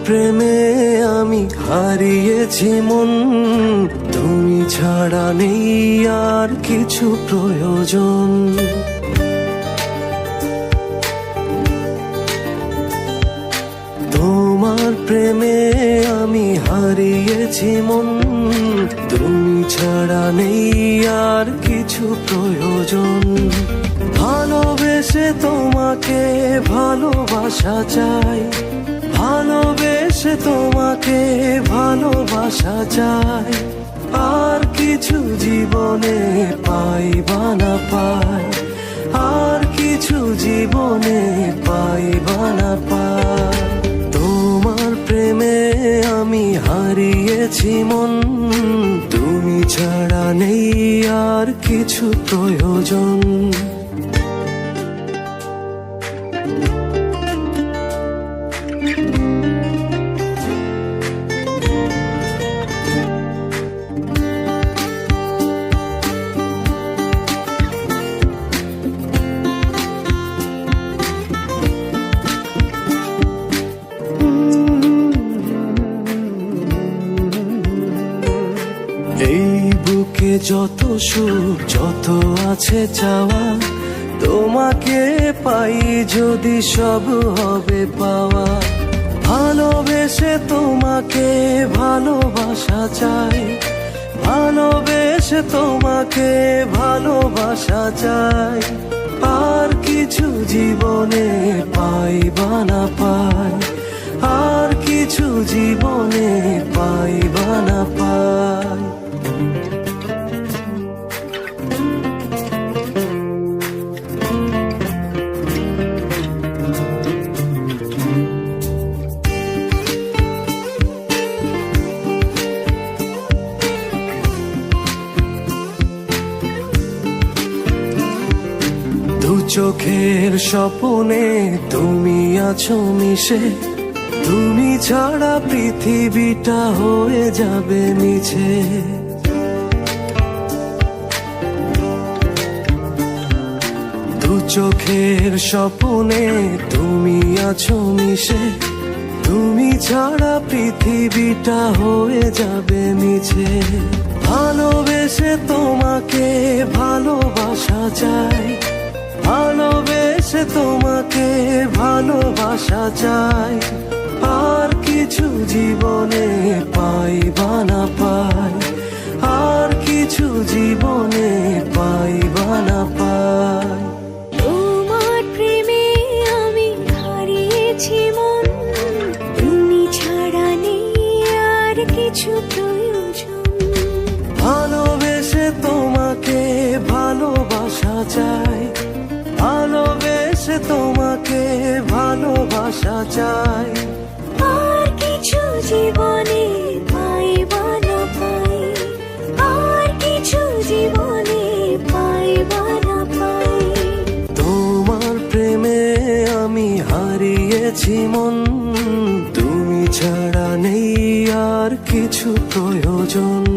প্রেমে আমি হারিয়েছি মন, তুমি ছাড়া নেই আর কিছু প্রয়োজন। তোমার প্রেমে আমি হারিয়েছি মন, তুমি ছাড়া নেই আর কিছু প্রয়োজন। ভালোবেসে তোমাকে ভালোবাসা চাই, ভালোবেসে তোমাকে ভালোবাসা চাই। আর কিছু জীবনে পাই বা না পাই, আর কিছু জীবনে পাই বা না পাই। তোমার প্রেমে আমি হারিয়েছি মন, তুমি ছাড়া নেই আর কিছু প্রয়োজন। এই বুকে যত সুখ যত আছে চাওয়া, তোমাকে পাই যদি সব হবে পাওয়া। ভালোবেসে তোমাকে ভালোবাসা চাই, ভালোবেসে তোমাকে ভালোবাসা চাই। আর কিছু জীবনে পাই বা না পাই, আর কিছু জীবনে পাই বা না পাই। দু চোখের স্বপ্নে তুমি আছো মিশে, তুমি ছাড়া পৃথিবীটা হয়ে যাবে মিছে। দু চোখের স্বপ্নে তুমি আছো মিশে, তুমি ছাড়া পৃথিবীটা হয়ে যাবে মিছে। ভালোবেসে তোমাকে ভালোবাসা চাই, ভালোবেসে তোমাকে ভালোবাসা চাই। আর কিছু জীবনে পাই বা না পাই, আর কিছু জীবনে পাই বা না পাই। তোমার প্রেমে আমি হারিয়েছি মন, তুমি ছাড়া নেই আর কিছু প্রয়োজন। ভালোবেসে তোমাকে ভালোবাসা চাই, ভালোবেসে তোমাকে ভালোবাসা চাই। আর কিছু জীবনে পাই বা না পাই, আর কিছু জীবনে পাই বা না পাই। তোমার প্রেমে আমি হারিয়েছি মন, তুমি ছাড়া নেই আর কিছু প্রয়োজন।